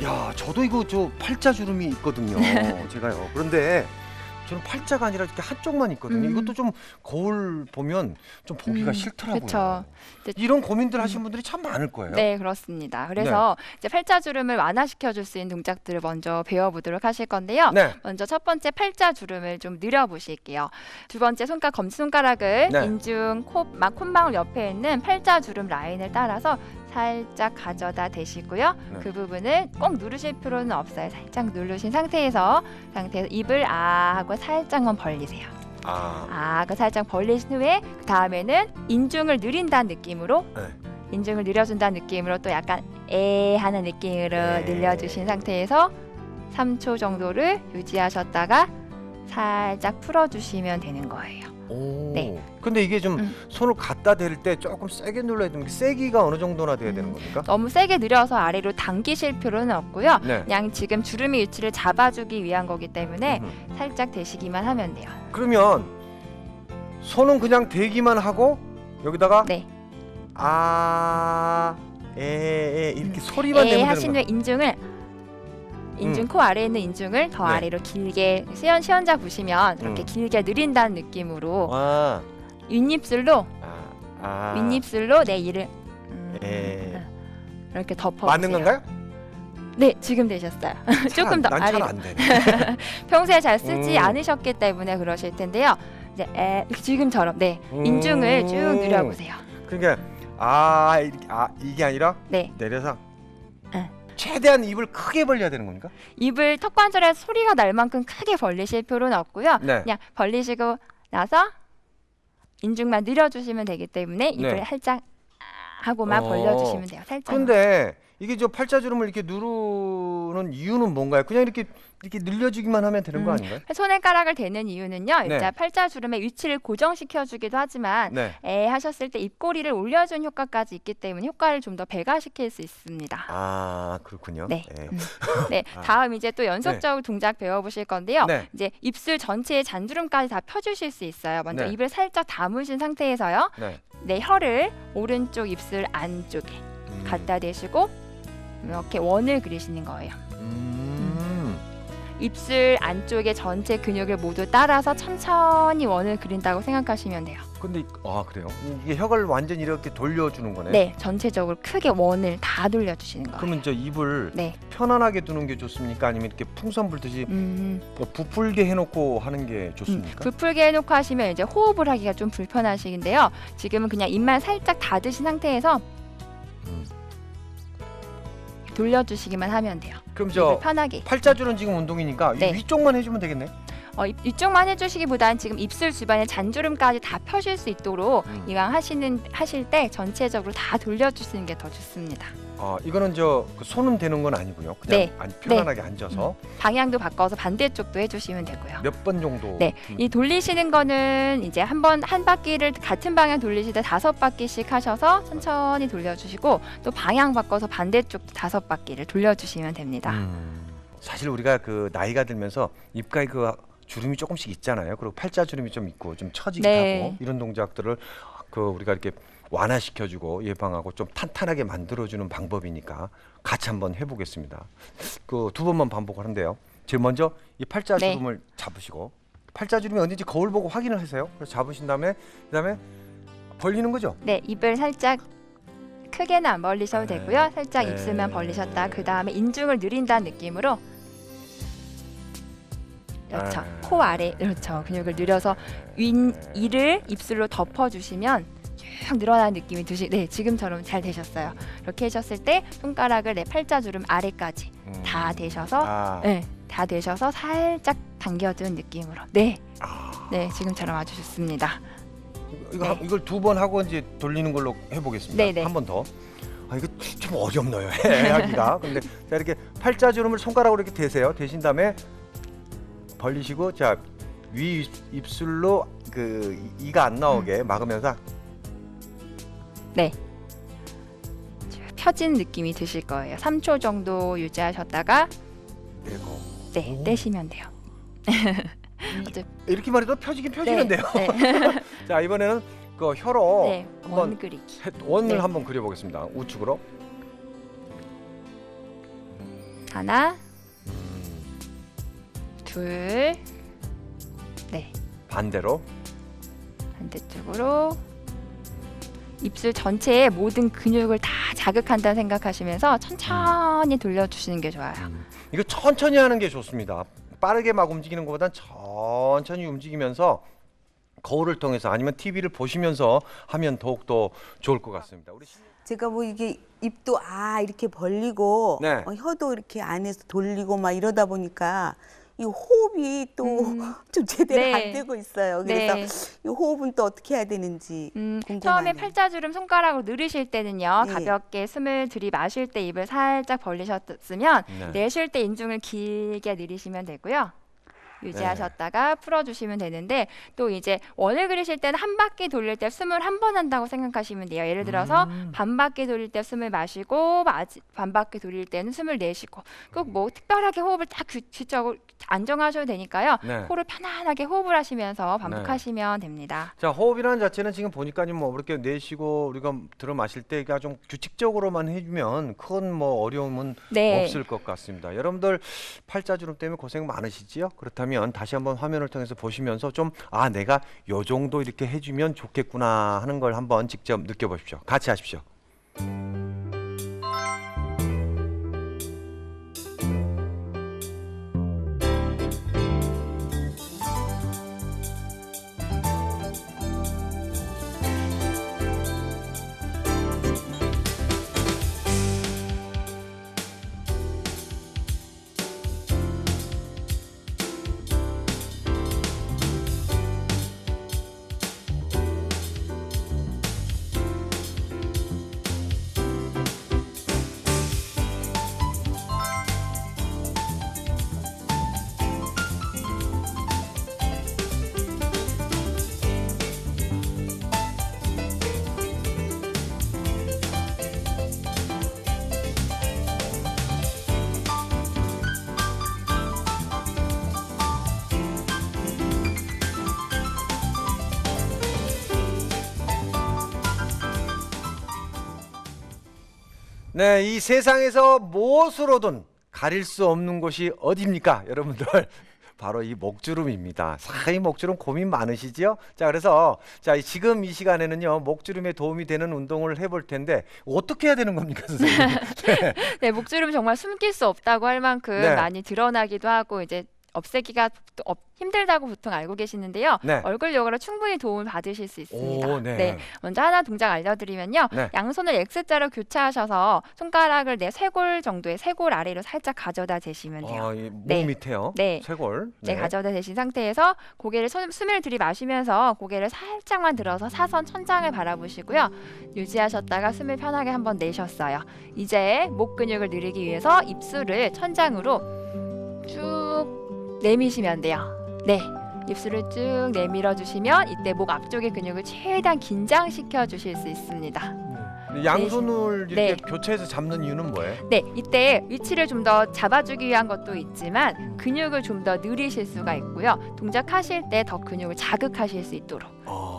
야, 저도 이거 저 팔자주름이 있거든요. 제가요. 그런데 저는 팔자가 아니라 이렇게 한쪽만 있거든요. 이것도 좀 거울 보면 좀 보기가 싫더라고요. 그쵸. 이제 이런 고민들 하시는 분들이 참 많을 거예요. 네, 그렇습니다. 그래서 이제 팔자주름을 완화시켜 줄 수 있는 동작들을 먼저 배워보도록 하실 건데요. 네. 먼저 첫 번째 팔자주름을 좀 늘려보실게요. 두 번째 검지손가락을 네. 인중, 콧망울 옆에 있는 팔자주름 라인을 따라서 살짝 가져다 대시고요. 네. 그 부분을 꼭 누르실 필요는 없어요. 살짝 누르신 상태에서 입을 아 하고 살짝만 벌리세요. 그 살짝 벌리신 후에 그 다음에는 인중을 늘린다는 느낌으로 네. 인중을 늘려준다는 느낌으로 또 약간 에 하는 느낌으로 늘려주신 상태에서 3초 정도를 유지하셨다가 살짝 풀어주시면 되는 거예요. 오. 네. 근데 이게 좀 손을 갖다 댈 때 조금 세게 눌러야 되는 게 세기가 어느 정도나 돼야 되는 겁니까? 너무 세게 늘려서 아래로 당기실 필요는 없고요. 네. 그냥 지금 주름의 위치를 잡아주기 위한 거기 때문에 살짝 대시기만 하면 돼요. 그러면 손은 그냥 대기만 하고 여기다가 네. 이렇게 소리만 내면 하신 되는 후에 인중을 코 아래에 있는 인중을 더 네. 아래로 길게 시원자 보시면 이렇게 길게 늘린다는 느낌으로 윗입술로 내 이를 이렇게 덮어보세요. 맞는 건가요? 네, 지금 되셨어요. 조금 더 난 아래로. 잘 안 되네. 평소에 잘 쓰지 않으셨기 때문에 그러실 텐데요. 이제 지금처럼 인중을 쭉 늘려보세요. 그러니까 이게 아니라 네. 내려서 최대한 입을 크게 벌려야 되는 겁니까? 입을 턱관절에 소리가 날 만큼 크게 벌리실 필요는 없고요. 네. 그냥 벌리시고 나서 인중만 늘려주시면 되기 때문에 입을 네. 살짝 하고만 벌려주시면 돼요. 살짝. 근데 이게 저 팔자주름을 이렇게 누르는 이유는 뭔가요? 그냥 이렇게 늘려주기만 하면 되는 거 아닌가요? 손가락을 대는 이유는요. 네. 일단 팔자주름의 위치를 고정시켜주기도 하지만 네. 하셨을 때 입꼬리를 올려준 효과까지 있기 때문에 효과를 좀 더 배가시킬 수 있습니다. 그렇군요. 네. 네. 다음 이제 또 연속적으로 동작 배워보실 건데요. 네. 이제 입술 전체의 잔주름까지 다 펴주실 수 있어요. 먼저 네. 입을 살짝 다무신 상태에서요. 네. 혀를 오른쪽 입술 안쪽에 갖다 대시고 이렇게 원을 그리시는 거예요. 입술 안쪽에 전체 근육을 모두 따라서 천천히 원을 그린다고 생각하시면 돼요. 근데 그래요? 이게 혀를 완전히 이렇게 돌려주는 거네. 네, 전체적으로 크게 원을 다 돌려주시는 거예요. 그러면 저 입을 네. 편안하게 두는 게 좋습니까? 아니면 이렇게 풍선 불듯이 부풀게 해놓고 하는 게 좋습니까? 부풀게 해놓고 하시면 이제 호흡을 하기가 좀 불편하시긴데요. 지금은 그냥 입만 살짝 닫으신 상태에서 돌려주시기만 하면 돼요. 그럼 저 편하게. 팔자주름 지금 운동이니까 네. 이 위쪽만 해주면 되겠네. 이쪽만 해주시기보다는 지금 입술 주변에 잔주름까지 다 펴실 수 있도록 이왕 하실 때 전체적으로 다 돌려주시는 게 더 좋습니다. 이거는 그 손은 되는 건 아니고요. 그냥 편안하게 앉아서 방향도 바꿔서 반대쪽도 해주시면 되고요. 몇 번 정도? 네, 이 돌리시는 거는 이제 한 바퀴를 같은 방향 돌리시되 5바퀴씩 하셔서 천천히 돌려주시고 또 방향 바꿔서 반대쪽도 5바퀴를 돌려주시면 됩니다. 사실 우리가 그 나이가 들면서 입가에 그 주름이 조금씩 있잖아요. 그리고 팔자주름이 좀 있고 좀 처지기도 하고 이런 동작들을 우리가 이렇게 완화시켜주고 예방하고 좀 탄탄하게 만들어주는 방법이니까 같이 한번 해보겠습니다. 두 번만 반복하는데요. 제일 먼저 이 팔자주름을 잡으시고 팔자주름이 어딘지 거울 보고 확인을 하세요. 그래서 잡으신 다음에 그다음에 벌리는 거죠. 네, 입을 살짝 크게는 안 벌리셔도 되고요. 살짝 입술만 벌리셨다. 그 다음에 인중을 늘린다는 느낌으로 그렇죠. 코 아래 근육을 늘려서 이를 입술로 덮어주시면 쭉 늘어나는 느낌이 지금처럼 잘 되셨어요. 이렇게 하셨을 때 손가락을 팔자주름 아래까지 다 대셔서 다 대셔서 살짝 당겨준 느낌으로 지금처럼 아주 좋습니다. 이걸 2번 하고 이제 돌리는 걸로 해보겠습니다. 한 번 더. 이거 좀 어렵네요. 하기가. 근데 자 이렇게 팔자주름을 손가락으로 이렇게 대세요. 대신 다음에 벌리시고 위 입술로 이가 안 나오게 막으면서 펴진 느낌이 드실 거예요. 3초 정도 유지하셨다가 떼시면 돼요. 이렇게만 해도 펴지긴 펴지는데요. 자 이번에는 혀로 한번 원을 한번 그려보겠습니다. 우측으로. 하나, 음, 둘, 네. 반대로. 반대쪽으로 입술 전체의 모든 근육을 다 자극한다 생각하시면서 천천히 돌려주시는 게 좋아요. 이거 천천히 하는 게 좋습니다. 빠르게 막 움직이는 것보단 천천히 움직이면서 거울을 통해서 아니면 TV를 보시면서 하면 더욱더 좋을 것 같습니다. 우리 제가 뭐 이게 입도 이렇게 벌리고 네. 혀도 이렇게 안에서 돌리고 막 이러다 보니까 이 호흡이 또 좀 제대로 네. 안 되고 있어요. 그래서 네. 이 호흡은 또 어떻게 해야 되는지 처음에 궁금하네요. 팔자주름 손가락으로 누르실 때는요. 네. 가볍게 숨을 들이마실 때 입을 살짝 벌리셨으면 네. 내쉴 때 인중을 길게 내리시면 되고요. 유지하셨다가 풀어주시면 되는데 또 이제 원을 그리실 때는 한 바퀴 돌릴 때 숨을 한 번 한다고 생각하시면 돼요. 예를 들어서 반 바퀴 돌릴 때 숨을 마시고 반 바퀴 돌릴 때는 숨을 내쉬고 꼭 뭐 특별하게 호흡을 딱 규칙적으로 안정하셔도 되니까요. 네. 코를 편안하게 호흡을 하시면서 반복하시면 됩니다. 자, 호흡이라는 자체는 지금 보니까 뭐 그렇게 내쉬고 우리가 들어 마실 때가 좀 규칙적으로만 해주면 큰 뭐 어려움은 네. 없을 것 같습니다. 여러분들 팔자주름 때문에 고생 많으시지요? 그렇다면 다시 한번 화면을 통해서 보시면서 좀 내가 요 정도 이렇게 해주면 좋겠구나 하는 걸 한번 직접 느껴보십시오. 같이 하십시오. 네, 이 세상에서 무엇으로든 가릴 수 없는 곳이 어디입니까? 여러분들 바로 이 목주름입니다. 이 목주름 고민 많으시죠? 자, 그래서 지금 이 시간에는요 목주름에 도움이 되는 운동을 해볼 텐데 어떻게 해야 되는 겁니까, 선생님? 네, 목주름 정말 숨길 수 없다고 할 만큼 네. 많이 드러나기도 하고 이제 없애기가 힘들다고 보통 알고 계시는데요. 네. 얼굴 요가로 충분히 도움을 받으실 수 있습니다. 오, 네. 먼저 하나 동작 알려드리면요. 네. 양손을 X자로 교차하셔서 손가락을 내 쇄골 정도의 쇄골 아래로 살짝 가져다 대시면 돼요. 이 목 네. 밑에요. 네. 쇄골. 네, 가져다 대신 상태에서 고개를 숨을 들이마시면서 고개를 살짝만 들어서 사선 천장을 바라보시고요. 유지하셨다가 숨을 편하게 한번 내셨어요. 이제 목 근육을 늘리기 위해서 입술을 천장으로 쭉 내미시면 돼요. 네, 입술을 쭉 내밀어 주시면 이때 목 앞쪽의 근육을 최대한 긴장시켜 주실 수 있습니다. 양손을 이렇게 네. 교체해서 잡는 이유는 뭐예요? 네, 이때 위치를 좀 더 잡아주기 위한 것도 있지만 근육을 좀 더 늘리실 수가 있고요. 동작하실 때 더 근육을 자극하실 수 있도록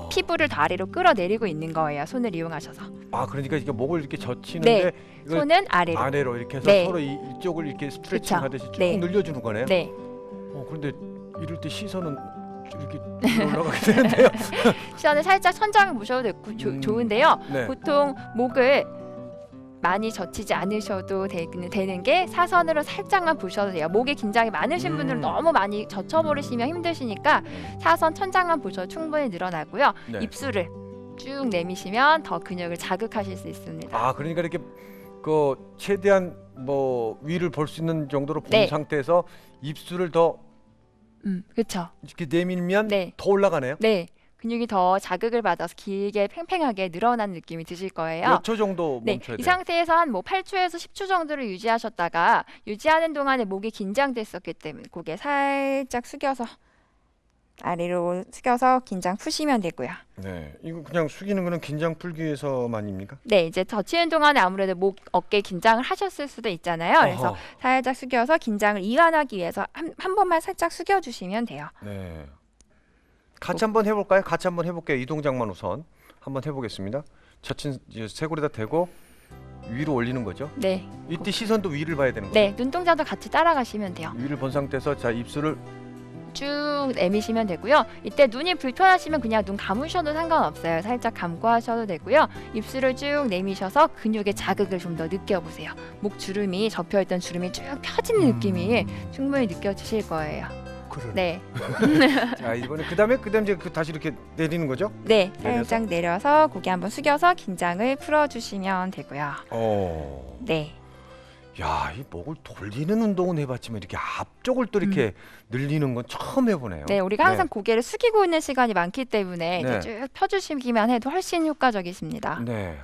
피부를 더 아래로 끌어내리고 있는 거예요. 손을 이용하셔서. 그러니까 이게 목을 이렇게 젖히는데 네, 이걸 손은 아래로. 아래로 이렇게 해서 네. 서로 이쪽을 이렇게 스트레칭 그쵸. 하듯이 쭉 네. 늘려주는 거네요. 네, 그런데 이럴 때 시선은 이렇게 올라가게 되는데요. 시선을 살짝 천장을 보셔도 좋은데요. 네. 보통 목을 많이 젖히지 않으셔도 되는 게 사선으로 살짝만 보셔도 돼요. 목에 긴장이 많으신 분들은 너무 많이 젖혀버리시면 힘드시니까 사선 천장만 보셔도 충분히 늘어나고요. 네. 입술을 쭉 내미시면 더 근육을 자극하실 수 있습니다. 그러니까 이렇게 최대한 뭐 위를 볼 수 있는 정도로 본 네. 상태에서 입술을 더 그렇죠. 이렇게 내밀면 네. 더 올라가네요. 네, 근육이 더 자극을 받아서 길게 팽팽하게 늘어나는 느낌이 드실 거예요. 몇 초 정도 네, 멈춰야 이 돼요? 상태에서 한 뭐 8초에서 10초 정도를 유지하셨다가 유지하는 동안에 목이 긴장됐었기 때문에 고개 살짝 숙여서 아래로 숙여서 긴장 푸시면 되고요. 네, 이거 그냥 숙이는 거는 긴장 풀기 위해서만입니까? 네, 이제 젖히는 동안에 아무래도 목, 어깨 긴장을 하셨을 수도 있잖아요. 그래서 어허. 살짝 숙여서 긴장을 이완하기 위해서 한 번만 살짝 숙여주시면 돼요. 네. 같이 한번 해볼까요? 같이 한번 해볼게요. 이 동작만 우선 한번 해보겠습니다. 젖힌 쇄골에다 대고 위로 올리는 거죠. 네. 이때 시선도 위를 봐야 되는 거죠. 네, 눈동자도 같이 따라가시면 돼요. 위를 본 상태에서 자 입술을 쭉 내미시면 되고요. 이때 눈이 불편하시면 그냥 눈 감으셔도 상관없어요. 살짝 감고 하셔도 되고요. 입술을 쭉 내미셔서 근육의 자극을 좀 더 느껴보세요. 목 주름이 접혀있던 주름이 쭉 펴지는 느낌이 충분히 느껴지실 거예요. 그래. 네, 자 이번에 그다음에 이제 다시 이렇게 내리는 거죠. 네, 내려서? 살짝 내려서 고개 한번 숙여서 긴장을 풀어주시면 되고요. 네. 야, 이 목을 돌리는 운동은 해봤지만 이렇게 앞쪽을 또 이렇게 늘리는 건 처음 해보네요. 네, 우리가 항상 고개를 숙이고 있는 시간이 많기 때문에 네. 이제 쭉 펴주시기만 해도 훨씬 효과적이십니다. 네.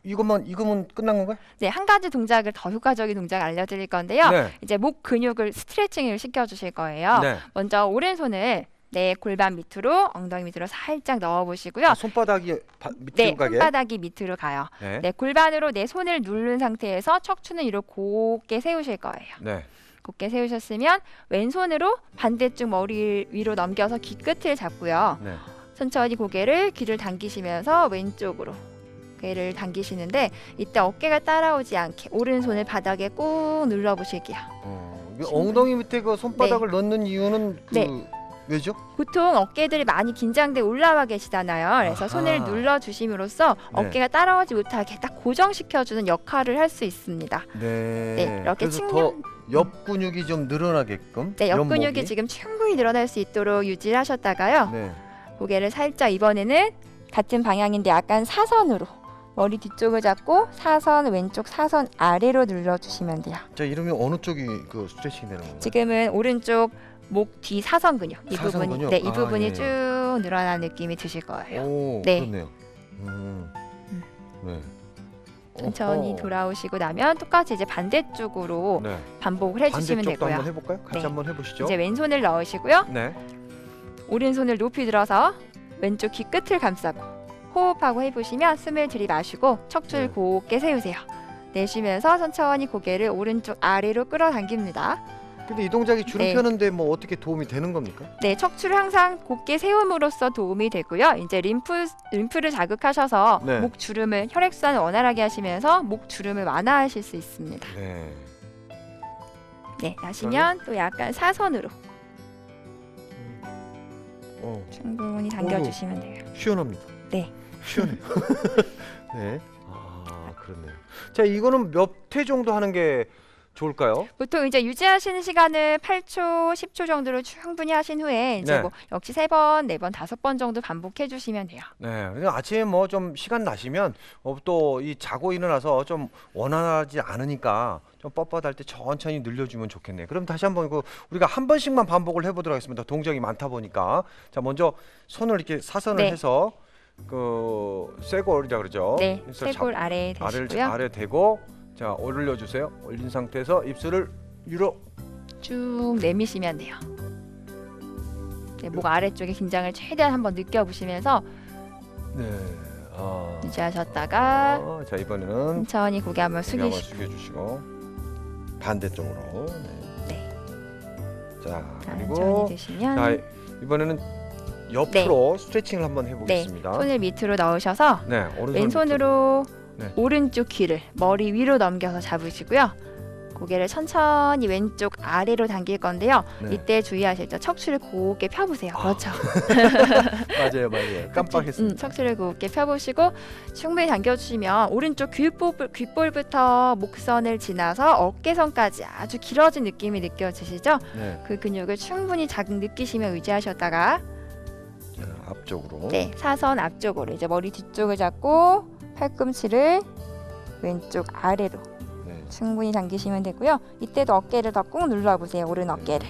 이거면 끝난 건가요? 네, 한 가지 동작을 더 효과적인 동작 알려드릴 건데요. 네. 이제 목 근육을 스트레칭을 시켜주실 거예요. 네. 먼저 오른손을 네, 골반 밑으로 엉덩이 밑으로 살짝 넣어보시고요. 손바닥이 밑으로 네, 가게. 손바닥이 밑으로 가요. 네. 네, 골반으로 내 손을 누른 상태에서 척추는 위로 곧게 세우실 거예요. 네. 곧게 세우셨으면 왼손으로 반대쪽 머리 위로 넘겨서 귀 끝을 잡고요. 네. 천천히 고개를 귀를 당기시면서 왼쪽으로 고개를 당기시는데 이때 어깨가 따라오지 않게 오른손을 바닥에 꾹 눌러보실게요. 이 엉덩이 밑에 그 손바닥을 넣는 이유는 네. 왜죠? 보통 어깨들이 많이 긴장돼 올라와 계시잖아요. 그래서 아하. 손을 눌러주심으로써 네. 어깨가 따라오지 못하게 딱 고정시켜주는 역할을 할 수 있습니다. 네. 네, 이렇게 그래서 측면- 더 옆 근육이 좀 늘어나게끔. 네, 옆 근육이 옆목이. 지금 충분히 늘어날 수 있도록 유지를 하셨다가요. 네. 고개를 살짝 이번에는 같은 방향인데 약간 사선으로 머리 뒤쪽을 잡고 사선 왼쪽 사선 아래로 눌러주시면 돼요. 자 이러면 어느 쪽이 그 스트레칭 되는 건가요? 지금은 오른쪽 목 뒤 사선 근육 이 사선 부분이 근육? 네, 이 아, 부분이 예. 쭉 늘어나는 느낌이 드실 거예요. 오, 네. 그렇네요. 네. 천천히 어허. 돌아오시고 나면 똑같이 이제 반대쪽으로 네. 반복을 해주시면 반대쪽도 되고요. 한번 해볼까요? 같이 네. 한번 해보시죠. 이제 왼손을 넣으시고요. 네. 오른손을 높이 들어서 왼쪽 귀 끝을 감싸고 호흡하고 해보시면 숨을 들이마시고 척추를 네. 곧게 세우세요. 내쉬면서 천천히 고개를 오른쪽 아래로 끌어당깁니다. 근데 이 동작이 주름 네. 펴는데 뭐 어떻게 도움이 되는 겁니까? 네, 척추를 항상 곧게 세움으로써 도움이 되고요. 이제 림프를 자극하셔서 네. 목 주름을 혈액순환을 원활하게 하시면서 목 주름을 완화하실 수 있습니다. 네. 네, 하시면 또 약간 사선으로 충분히 당겨주시면 돼요. 시원합니다. 네. 시원해요. 네. 아, 그렇네요. 자, 이거는 몇 회 정도 하는 게 좋을까요? 보통 이제 유지하시는 시간을 8초, 10초 정도로 충분히 하신 후에 이제 네. 뭐 역시 3번, 4번, 5번 정도 반복해 주시면 돼요. 네. 그냥 아침에 뭐 좀 시간 나시면 또 이 자고 일어나서 좀 원활하지 않으니까 좀 뻣뻣할 때 천천히 늘려주면 좋겠네요. 그럼 다시 한번 우리가 한 번씩만 반복을 해보도록 하겠습니다. 동작이 많다 보니까 자 먼저 손을 이렇게 사선을 네. 해서 그 쇄골이라 그러죠. 네, 그래서 쇄골 아래에 대시고요. 아래 대고 자 올려주세요. 올린 상태에서 입술을 위로. 쭉 내미시면 돼요. 네, 목 아래쪽에 긴장을 최대한 한번 느껴보시면서 네. 아. 유지하셨다가 자 이번에는 천천히 고개 한번 고개 한번 숙이시고 숙여주시고 반대쪽으로. 네. 자 천천히 그리고 드시면 자 이번에는 옆으로 스트레칭을 한번 해보겠습니다. 손을 밑으로 넣으셔서 네, 오른손 왼손으로 네. 오른쪽 귀를 머리 위로 넘겨서 잡으시고요. 고개를 천천히 왼쪽 아래로 당길 건데요. 네. 이때 주의하실 점 척추를 곧게 펴보세요. 그렇죠. 맞아요. 깜빡했습니다. 척추를 곧게 펴보시고 충분히 당겨주시면 오른쪽 귓볼부터 목선을 지나서 어깨선까지 아주 길어진 느낌이 느껴지시죠? 네, 그 근육을 충분히 자극 느끼시며 유지하셨다가 자, 앞쪽으로. 네, 사선 앞쪽으로 이제 머리 뒤쪽을 잡고 팔꿈치를 왼쪽 아래로 네. 충분히 당기시면 되고요. 이때도 어깨를 더 꾹 눌러보세요. 오른 어깨를.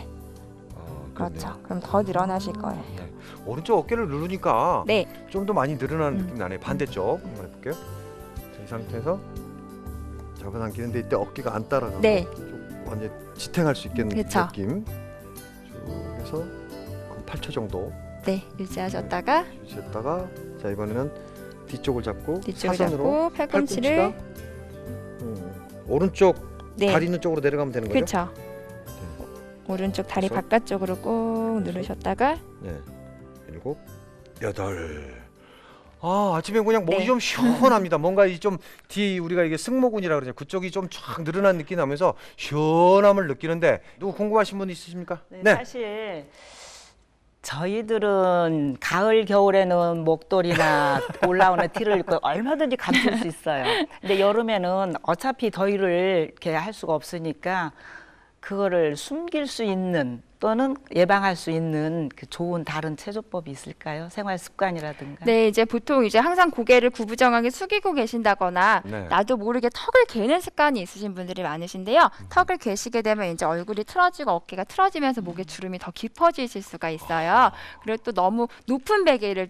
그렇네요. 그렇죠. 그럼 더 늘어나실 거예요. 네. 오른쪽 어깨를 누르니까 네, 좀 더 많이 늘어나는 음. 느낌 나네요. 반대쪽 한번 해볼게요. 자, 이 상태에서 잡아당기는데 이때 어깨가 안 따라가고 네. 좀 완전 지탱할 수 있겠는 그쵸. 느낌. 쭉 해서 한 8초 정도 네, 유지하셨다가 유지했다가 자 이번에는 뒤쪽을 잡고 뒤쪽을 사선으로 잡고 팔꿈치를 팔꿈치가 오른쪽 네, 다리 있는 쪽으로 내려가면 되는 거죠? 그렇죠. 오른쪽 다리 그래서? 바깥쪽으로 꾹 누르셨다가 네. 7, 8. 아침에 그냥 목이 네. 좀 시원합니다. 뭔가 이 좀 뒤 우리가 이게 승모근이라 그러죠. 그쪽이 좀 쫙 늘어난 느낌이 나면서 시원함을 느끼는데 누구 궁금하신 분 있으십니까? 네, 사실 저희들은 가을 겨울에는 목도리나 올라오는 티를 입고 얼마든지 감출 수 있어요. 근데 여름에는 어차피 더위를 이렇게 할 수가 없으니까 그거를 숨길 수 있는 또는 예방할 수 있는 그 좋은 다른 체조법이 있을까요? 생활 습관이라든가. 네, 이제 보통 이제 항상 고개를 구부정하게 숙이고 계신다거나 네. 나도 모르게 턱을 괴는 습관이 있으신 분들이 많으신데요. 턱을 괴시게 되면 이제 얼굴이 틀어지고 어깨가 틀어지면서 목에 주름이 더 깊어지실 수가 있어요. 그리고 또 너무 높은 베개를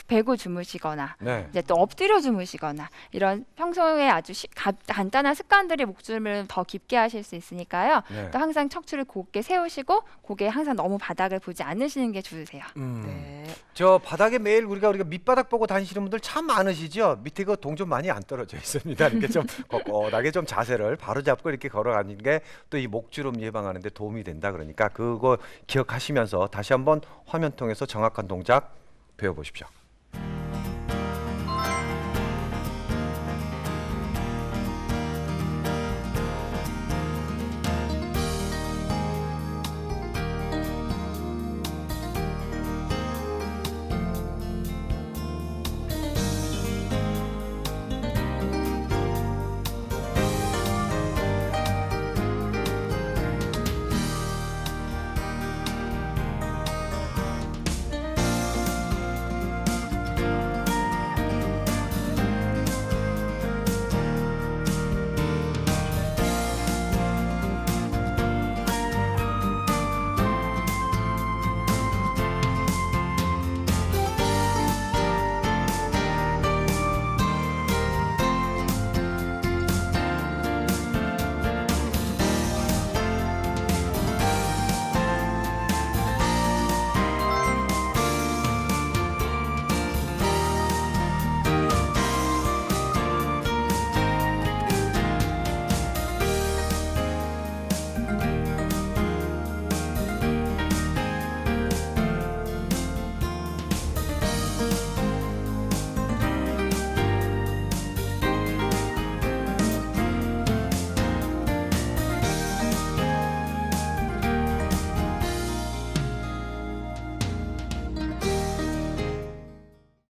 베고 주무시거나 네. 이제 또 엎드려 주무시거나 이런 평소에 아주 간단한 습관들이 목주름을 더 깊게 하실 수 있으니까요. 네. 또 항상 척추를 곧게 세우시고 고개 항상 너무 바닥을 보지 않으시는 게 좋으세요. 네. 저 바닥에 매일 우리가 밑바닥 보고 다니시는 분들 참 많으시죠. 밑에 그 동 좀 많이 안 떨어져 있습니다. 이렇게 좀 꼿꼿하게 좀 자세를 바로 잡고 이렇게 걸어가는 게 또 이 목주름 예방하는 데 도움이 된다 그러니까 그거 기억하시면서 다시 한번 화면 통해서 정확한 동작 배워보십시오.